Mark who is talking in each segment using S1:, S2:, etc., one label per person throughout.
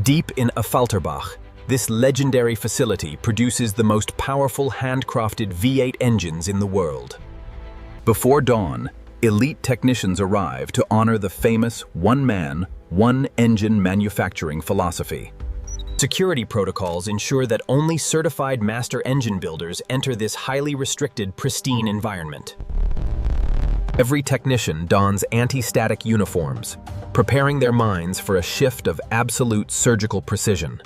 S1: Deep in Affalterbach, this legendary facility produces the most powerful handcrafted V8 engines in the world. Before dawn, elite technicians arrive to honor the famous one-man, one-engine manufacturing philosophy. Security protocols ensure that only certified master engine builders enter this highly restricted, pristine environment. Every technician dons anti-static uniforms, preparing their minds for a shift of absolute surgical precision.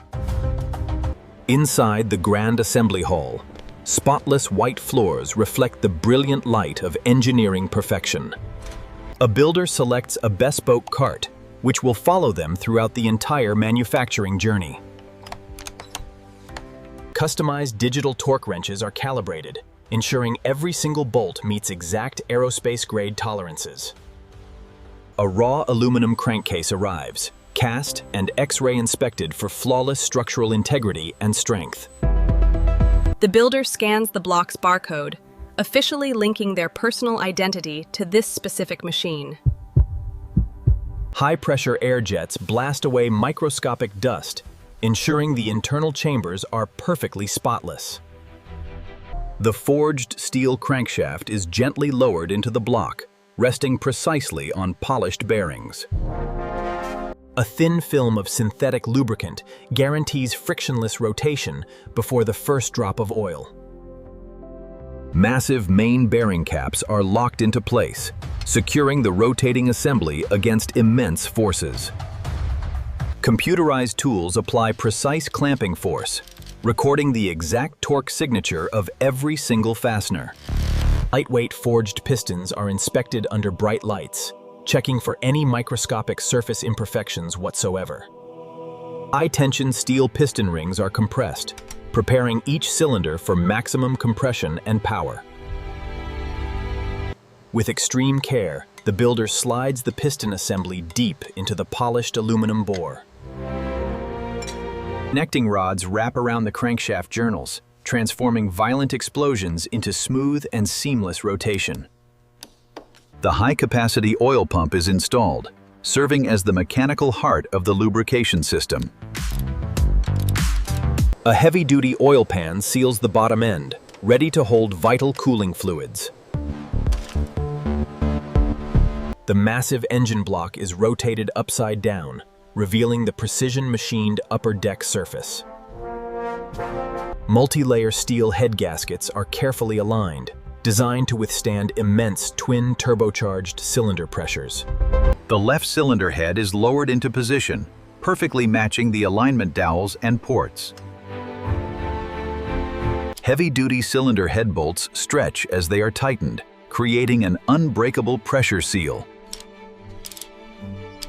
S1: Inside the Grand Assembly Hall, spotless white floors reflect the brilliant light of engineering perfection. A builder selects a bespoke cart, which will follow them throughout the entire manufacturing journey. Customized digital torque wrenches are calibrated, ensuring every single bolt meets exact aerospace-grade tolerances. A raw aluminum crankcase arrives, cast and X-ray inspected for flawless structural integrity and strength.
S2: The builder scans the block's barcode, officially linking their personal identity to this specific machine.
S1: High-pressure air jets blast away microscopic dust, ensuring the internal chambers are perfectly spotless. The forged steel crankshaft is gently lowered into the block, resting precisely on polished bearings. A thin film of synthetic lubricant guarantees frictionless rotation before the first drop of oil. Massive main bearing caps are locked into place, securing the rotating assembly against immense forces. Computerized tools apply precise clamping force, recording the exact torque signature of every single fastener. Lightweight forged pistons are inspected under bright lights, checking for any microscopic surface imperfections whatsoever. High-tension steel piston rings are compressed, preparing each cylinder for maximum compression and power. With extreme care, the builder slides the piston assembly deep into the polished aluminum bore. Connecting rods wrap around the crankshaft journals, transforming violent explosions into smooth and seamless rotation. The high-capacity oil pump is installed, serving as the mechanical heart of the lubrication system. A heavy-duty oil pan seals the bottom end, ready to hold vital cooling fluids. The massive engine block is rotated upside down, revealing the precision-machined upper deck surface. Multi-layer steel head gaskets are carefully aligned, designed to withstand immense twin turbocharged cylinder pressures.
S3: The left cylinder head is lowered into position, perfectly matching the alignment dowels and ports. Heavy-duty cylinder head bolts stretch as they are tightened, creating an unbreakable pressure seal.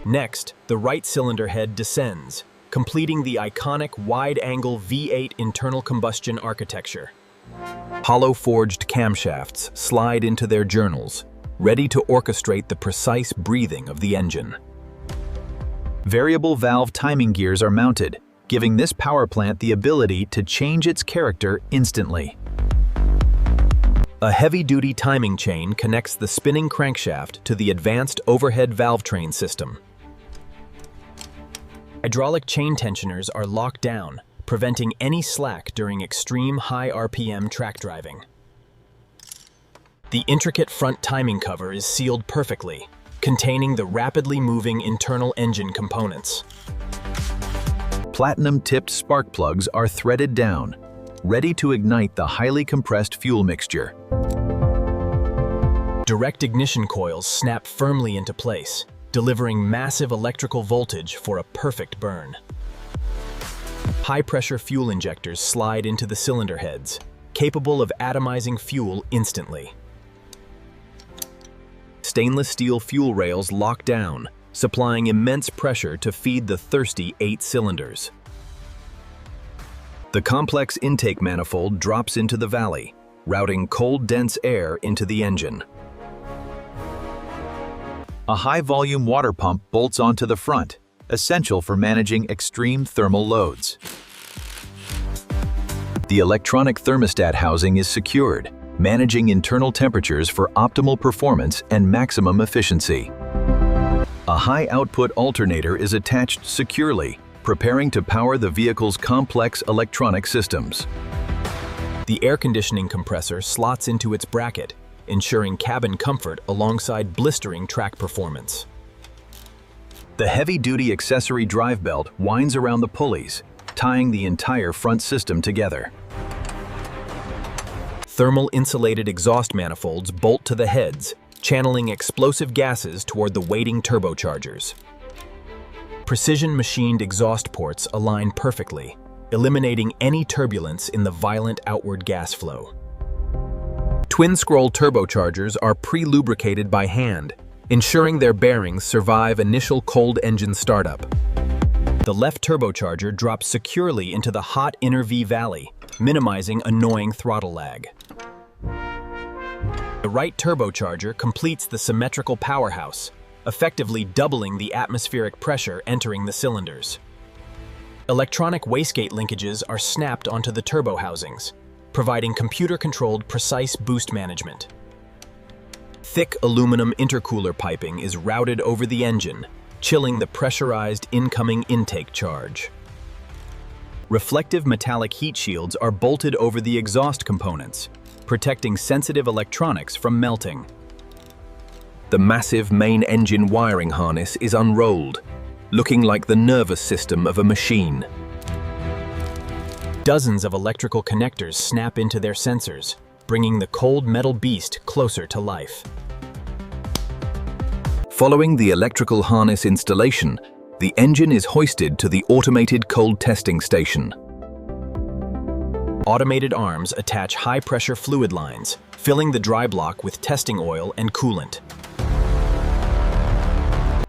S1: Next, the right cylinder head descends, completing the iconic wide-angle V8 internal combustion architecture. Hollow forged camshafts slide into their journals, ready to orchestrate the precise breathing of the engine. Variable valve timing gears are mounted, giving this power plant the ability to change its character instantly. A heavy-duty timing chain connects the spinning crankshaft to the advanced overhead valve train system. Hydraulic chain tensioners are locked down, preventing any slack during extreme high RPM track driving. The intricate front timing cover is sealed perfectly, containing the rapidly moving internal engine components.
S3: Platinum-tipped spark plugs are threaded down, ready to ignite the highly compressed fuel mixture.
S1: Direct ignition coils snap firmly into place, delivering massive electrical voltage for a perfect burn. High-pressure fuel injectors slide into the cylinder heads, capable of atomizing fuel instantly. Stainless steel fuel rails lock down, supplying immense pressure to feed the thirsty 8 cylinders. The complex intake manifold drops into the valley, routing cold, dense air into the engine. A high-volume water pump bolts onto the front, essential for managing extreme thermal loads. The electronic thermostat housing is secured, managing internal temperatures for optimal performance and maximum efficiency. A high-output alternator is attached securely,
S3: preparing to power the vehicle's complex electronic systems.
S1: The air conditioning compressor slots into its bracket, ensuring cabin comfort alongside blistering track performance.
S3: The heavy-duty accessory drive belt winds around the pulleys, tying the entire front system together.
S1: Thermal insulated exhaust manifolds bolt to the heads, channeling explosive gases toward the waiting turbochargers. Precision machined exhaust ports align perfectly, eliminating any turbulence in the violent outward gas flow. Twin-scroll turbochargers are pre-lubricated by hand, ensuring their bearings survive initial cold engine startup. The left turbocharger drops securely into the hot inner V valley, minimizing annoying throttle lag. The right turbocharger completes the symmetrical powerhouse, effectively doubling the atmospheric pressure entering the cylinders. Electronic wastegate linkages are snapped onto the turbo housings, providing computer-controlled precise boost management. Thick aluminum intercooler piping is routed over the engine, chilling the pressurized incoming intake charge. Reflective metallic heat shields are bolted over the exhaust components, protecting sensitive electronics from melting. The massive main engine wiring harness is unrolled, looking like the nervous system of a machine. Dozens of electrical connectors snap into their sensors, bringing the cold metal beast closer to life.
S3: Following the electrical harness installation, the engine is hoisted to the automated cold testing station.
S1: Automated arms attach high-pressure fluid lines, filling the dry block with testing oil and coolant.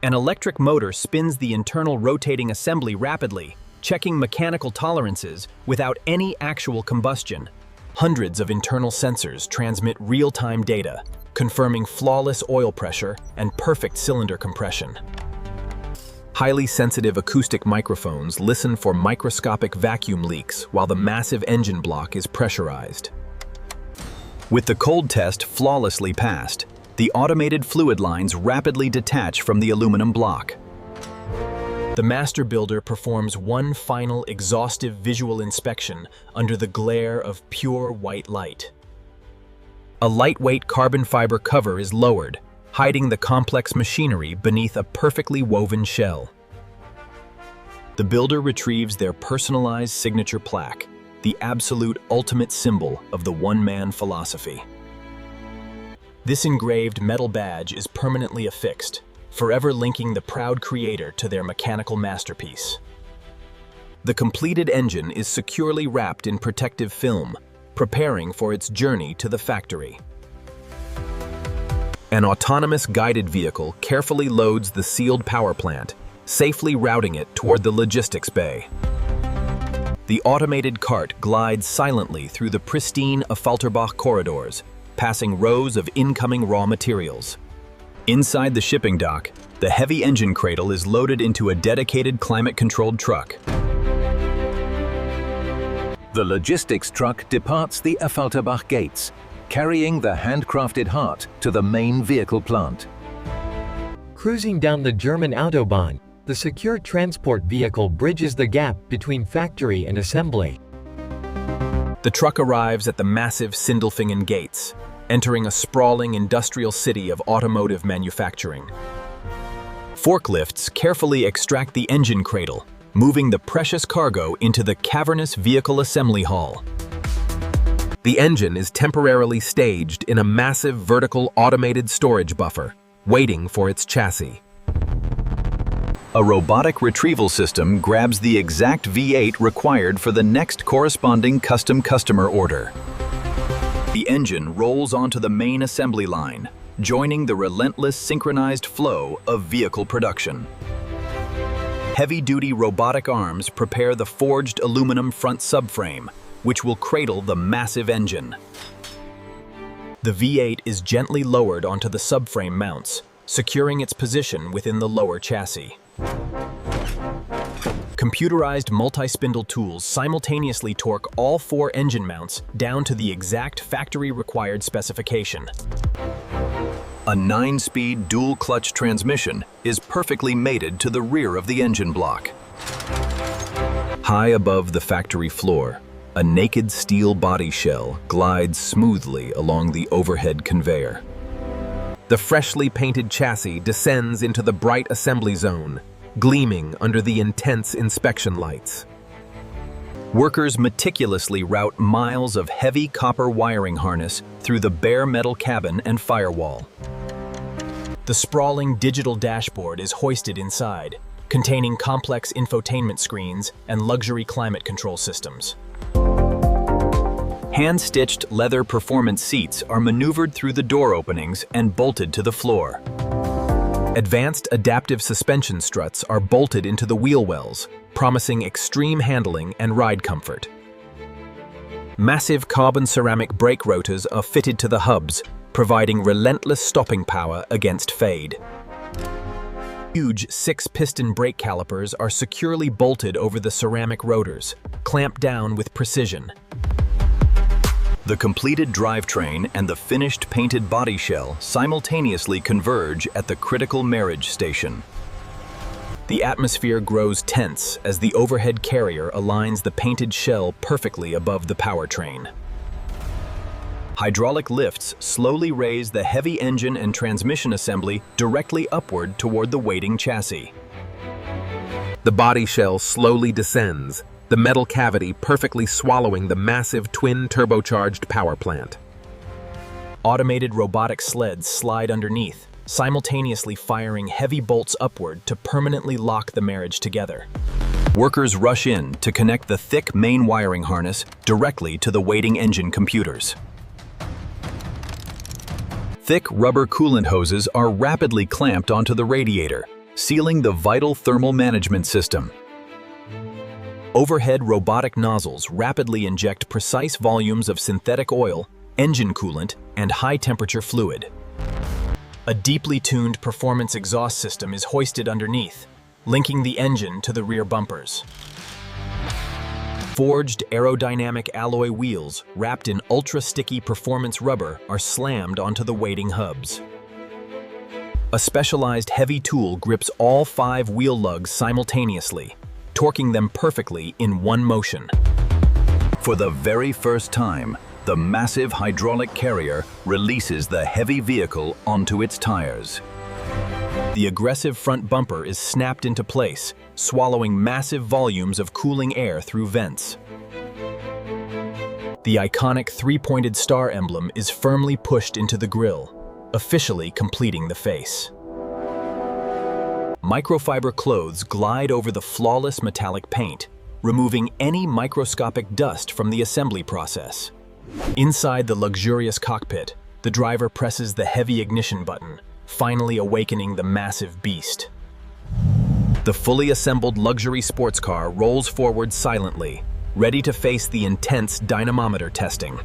S1: An electric motor spins the internal rotating assembly rapidly, checking mechanical tolerances without any actual combustion. Hundreds of internal sensors transmit real-time data, confirming flawless oil pressure and perfect cylinder compression. Highly sensitive acoustic microphones listen for microscopic vacuum leaks while the massive engine block is pressurized. With the cold test flawlessly passed, the automated fluid lines rapidly detach from the aluminum block. The master builder performs one final exhaustive visual inspection under the glare of pure white light. A lightweight carbon fiber cover is lowered, hiding the complex machinery beneath a perfectly woven shell. The builder retrieves their personalized signature plaque, the absolute ultimate symbol of the one-man philosophy. This engraved metal badge is permanently affixed, forever linking the proud creator to their mechanical masterpiece. The completed engine is securely wrapped in protective film, preparing for its journey to the factory. An autonomous guided vehicle carefully loads the sealed power plant, safely routing it toward the logistics bay. The automated cart glides silently through the pristine Affalterbach corridors, passing rows of incoming raw materials. Inside the shipping dock, the heavy engine cradle is loaded into a dedicated climate-controlled truck.
S3: The logistics truck departs the Affalterbach gates, carrying the handcrafted heart to the main vehicle plant.
S4: Cruising down the German Autobahn, the secure transport vehicle bridges the gap between factory and assembly.
S1: The truck arrives at the massive Sindelfingen gates, entering a sprawling industrial city of automotive manufacturing. Forklifts carefully extract the engine cradle, moving the precious cargo into the cavernous vehicle assembly hall. The engine is temporarily staged in a massive vertical automated storage buffer, waiting for its chassis.
S3: A robotic retrieval system grabs the exact V8 required for the next corresponding custom customer order. The engine rolls onto the main assembly line, joining the relentless synchronized flow of vehicle production. Heavy-duty robotic arms prepare the forged aluminum front subframe, which will cradle the massive engine. The V8 is gently lowered onto the subframe mounts, securing its position within the lower chassis. Computerized multi-spindle tools simultaneously torque all 4 engine mounts down to the exact factory-required specification. A 9-speed dual-clutch transmission is perfectly mated to the rear of the engine block. High above the factory floor, a naked steel body shell glides smoothly along the overhead conveyor.
S1: The freshly painted chassis descends into the bright assembly zone, gleaming under the intense inspection lights.
S3: Workers meticulously route miles of heavy copper wiring harness through the bare metal cabin and firewall.
S1: The sprawling digital dashboard is hoisted inside, containing complex infotainment screens and luxury climate control systems.
S3: Hand-stitched leather performance seats are maneuvered through the door openings and bolted to the floor.
S1: Advanced adaptive suspension struts are bolted into the wheel wells, promising extreme handling and ride comfort. Massive carbon ceramic brake rotors are fitted to the hubs, providing relentless stopping power against fade. Huge 6-piston brake calipers are securely bolted over the ceramic rotors, clamped down with precision.
S3: The completed drivetrain and the finished painted body shell simultaneously converge at the critical marriage station.
S1: The atmosphere grows tense as the overhead carrier aligns the painted shell perfectly above the powertrain.
S3: Hydraulic lifts slowly raise the heavy engine and transmission assembly directly upward toward the waiting chassis.
S1: The body shell slowly descends, the metal cavity perfectly swallowing the massive twin turbocharged power plant. Automated robotic sleds slide underneath, simultaneously firing heavy bolts upward to permanently lock the marriage together.
S3: Workers rush in to connect the thick main wiring harness directly to the waiting engine computers. Thick rubber coolant hoses are rapidly clamped onto the radiator, sealing the vital thermal management system.
S1: Overhead robotic nozzles rapidly inject precise volumes of synthetic oil, engine coolant, and high-temperature fluid. A deeply tuned performance exhaust system is hoisted underneath, linking the engine to the rear bumpers. Forged aerodynamic alloy wheels wrapped in ultra-sticky performance rubber are slammed onto the waiting hubs. A specialized heavy tool grips all 5 wheel lugs simultaneously, torquing them perfectly in one motion.
S3: For the very first time, the massive hydraulic carrier releases the heavy vehicle onto its tires.
S1: The aggressive front bumper is snapped into place, swallowing massive volumes of cooling air through vents. The iconic 3-pointed star emblem is firmly pushed into the grille, officially completing the face. Microfiber clothes glide over the flawless metallic paint, removing any microscopic dust from the assembly process. Inside the luxurious cockpit, the driver presses the heavy ignition button, finally awakening the massive beast. The fully assembled luxury sports car rolls forward silently, ready to face the intense dynamometer testing.